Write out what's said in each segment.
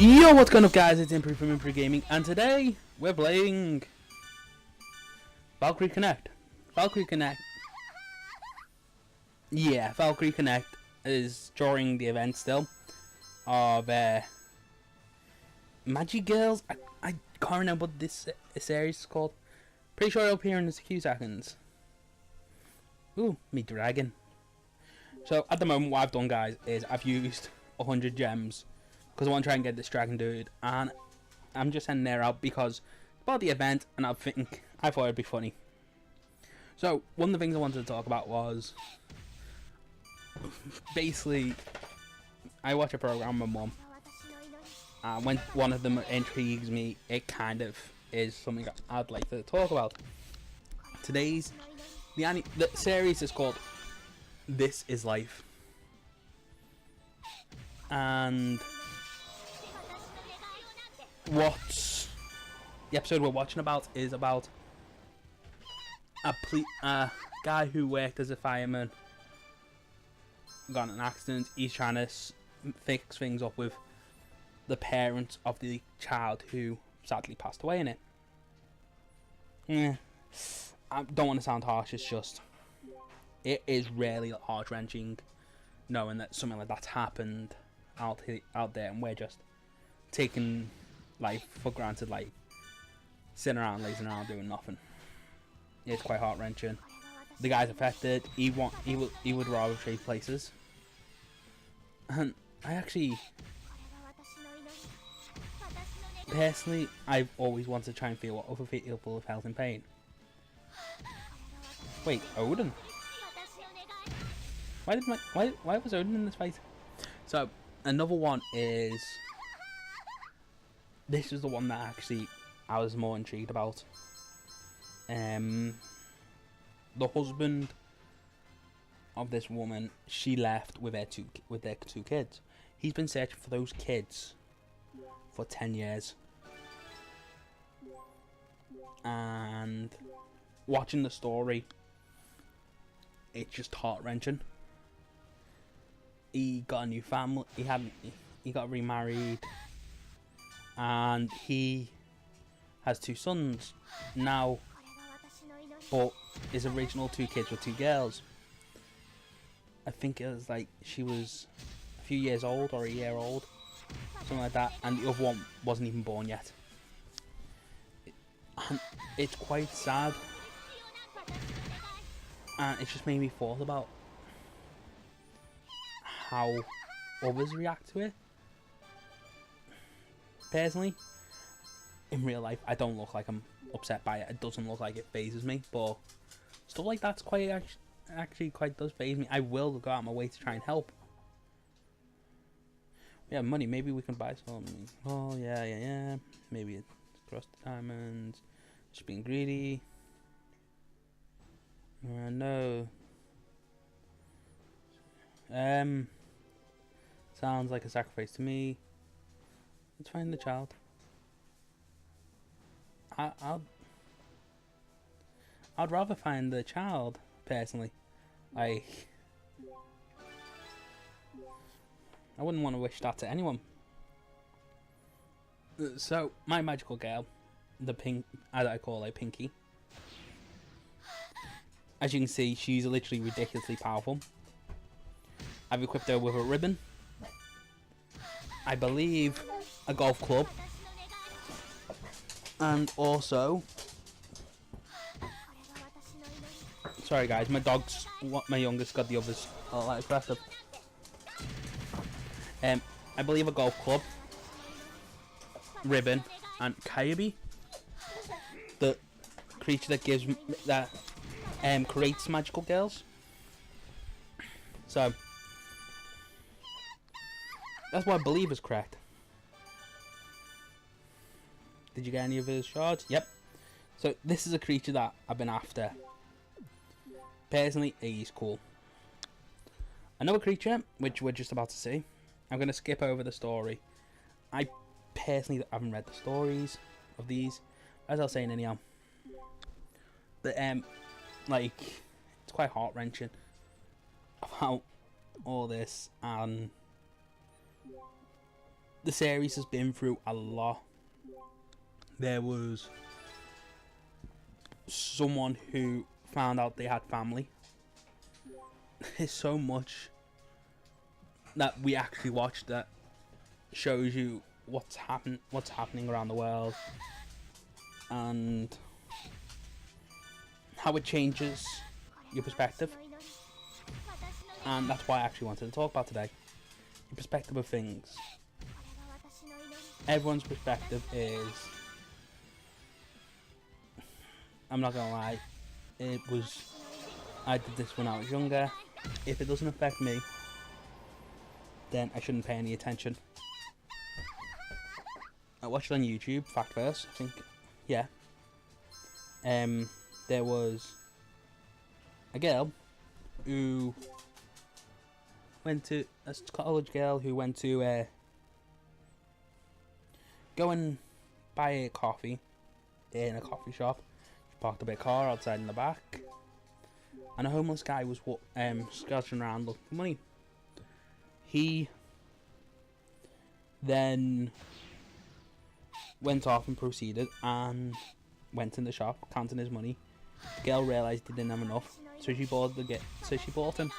Yo, what's going up, guys? It's Improve from Improve Gaming, and today we're playing Valkyrie Connect. Valkyrie Connect. Yeah, Valkyrie Connect is during the event still of Magic Girls. I can't remember what this series is called. Pretty sure it'll appear in a few seconds. Ooh, me dragon. So at the moment, what I've done, guys, is I've used 100 gems. Because I want to try and get this dragon dude, and I'm just sending there out because about the event, and I thought it'd be funny. So one of the things I wanted to talk about was basically I watch a program with my mum. When one of them intrigues me, it kind of is something I'd like to talk about. Today's the series is called This Is Life, and what the episode we're watching about is about a guy who worked as a fireman, got in an accident. He's trying to fix things up with the parents of the child who sadly passed away in it. I don't want to sound harsh, it's just it is really heart-wrenching knowing that something like that's happened out there, and we're just taking life for granted, like sitting around, lazing around, doing nothing. It's quite heart-wrenching. The guy's affected. He would rather trade places. And I actually, personally, I've always wanted to try and feel what other people have felt in pain. Wait, Odin? Why was Odin in this fight? So another one is, this is the one that actually I was more intrigued about. The husband of this woman, she left with their two kids. He's been searching for those kids for 10 years. And watching the story, it's just heart-wrenching. He got a new family. He got remarried. And he has 2 sons now, but his original 2 kids were 2 girls. I think it was like she was a few years old or a year old, something like that, and the other one wasn't even born yet. And it's quite sad, and it just made me thought about how others react to it. Personally, in real life, I don't look like I'm upset by it. It doesn't look like it phases me, but stuff like that's actually quite does phase me. I will go out of my way to try and help. We have money, maybe we can buy something. Oh yeah. Maybe it's across the diamonds. Just being greedy. No. Sounds like a sacrifice to me. Let's find the child. I'd rather find the child, personally. Like, I wouldn't want to wish that to anyone. So, my magical girl, the pink, as I call her, Pinky. As you can see, she's literally ridiculously powerful. I've equipped her with a ribbon, I believe a golf club, and also, sorry guys, my youngest got the others a lot aggressive. I believe a golf club, ribbon, and Kyubi, the creature that creates magical girls. So that's what I believe is correct. Did you get any of his shards? Yep. So this is a creature that I've been after. Personally, he's cool. Another creature, which we're just about to see. I'm going to skip over the story. I personally haven't read the stories of these, as I was saying anyhow. But like, it's quite heart-wrenching about all this, and the series has been through a lot. There was someone who found out they had family. There's so much that we actually watch that shows you what's happening around the world, and how it changes your perspective. And that's why I actually wanted to talk about today. Your perspective of things. Everyone's perspective is, I'm not gonna lie, I did this when I was younger. If it doesn't affect me, then I shouldn't pay any attention. I watched it on YouTube, fact first, I think, yeah. There was a girl who went to, a college girl who went to go and buy a coffee in a coffee shop. She parked a big car outside in the back, and a homeless guy was scouting around looking for money. He then went off and proceeded and went in the shop counting his money. The girl realised he didn't have enough, so she bought him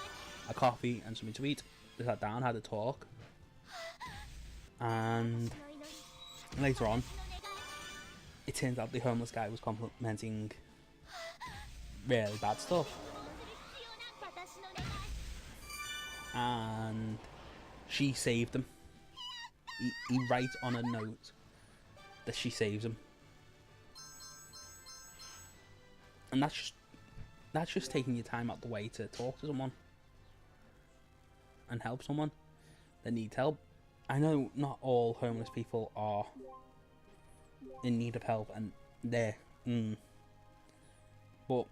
a coffee and something to eat. They sat down, had a talk, and later on it turns out the homeless guy was complimenting really bad stuff, and she saved him. He writes on a note that she saves him, and that's just taking your time out the way to talk to someone and help someone that needs help. I know not all homeless people are in need of help, and but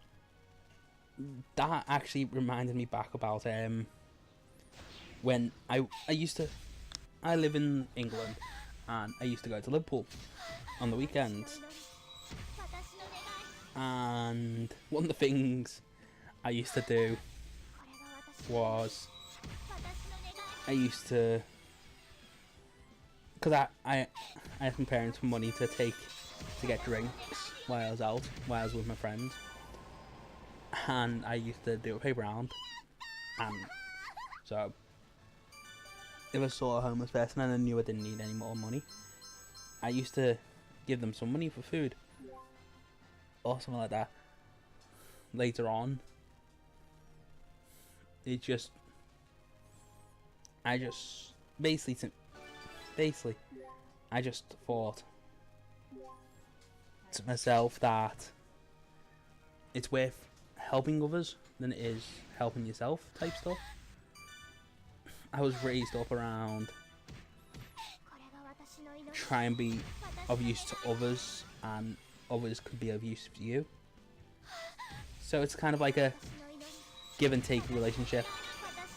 that actually reminded me back about when I live in England, and I used to go to Liverpool on the weekends, and one of the things I used to do was because I asked my parents for money to get drinks while I was with my friends, and I used to do a paper round. And so if I saw a homeless person and I knew I didn't need any more money, I used to give them some money for food or something like that. Later on, I just thought to myself that it's worth helping others than it is helping yourself type stuff. I was raised up around try and be of use to others, and others could be of use to you. So it's kind of like a give and take relationship,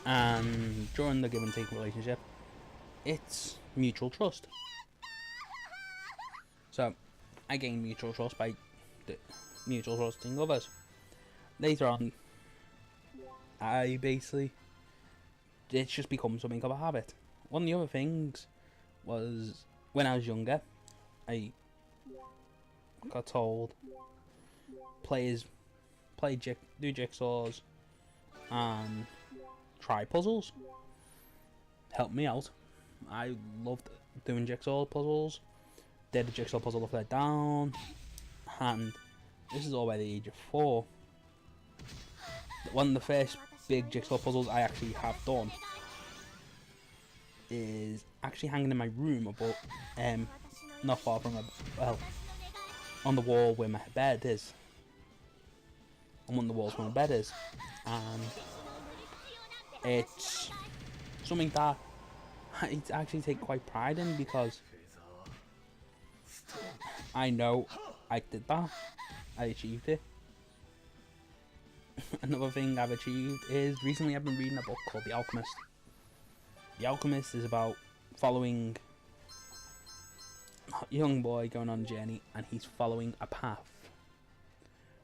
and during the give and take relationship, it's mutual trust. So I gained mutual trust by mutual trusting others. Later on, it's just become something of a habit. One of the other things was when I was younger, I got told do jigsaws and try puzzles. Help me out. I loved doing jigsaw puzzles. Did a jigsaw puzzle upside down, and this is all by the age of 4. One of the first big jigsaw puzzles I actually have done is actually hanging in my room, about not far from on the wall where my bed is. On one of the walls where my bed is, and it's something that I actually take quite pride in, because I know I did that. I achieved it. Another thing I've achieved is recently I've been reading a book called The Alchemist. The Alchemist is about following a young boy going on a journey, and he's following a path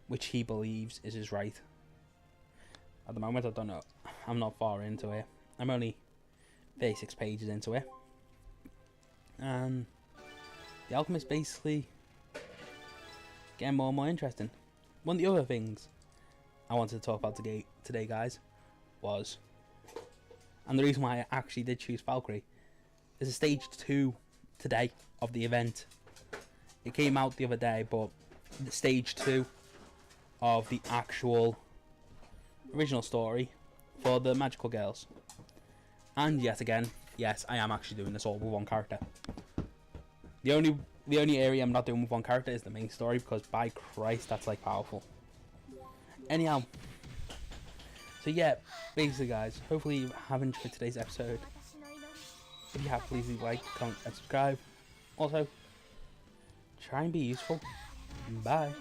which he believes is his right. At the moment, I don't know. I'm not far into it. I'm only 36 pages into it. and the alchemist basically getting more and more interesting. One of the other things I wanted to talk about today, guys, was, and the reason why I actually did choose Valkyrie, is a stage 2 today of the event. It came out the other day, but the stage 2 of the actual original story for the magical girls. And yet again, yes, I am actually doing this all with one character. The only area I'm not doing with one character is the main story, because by Christ, that's like powerful. Anyhow, so yeah, basically guys, hopefully you have enjoyed today's episode. If you have, please leave a like, comment and subscribe. Also, try and be useful. Bye.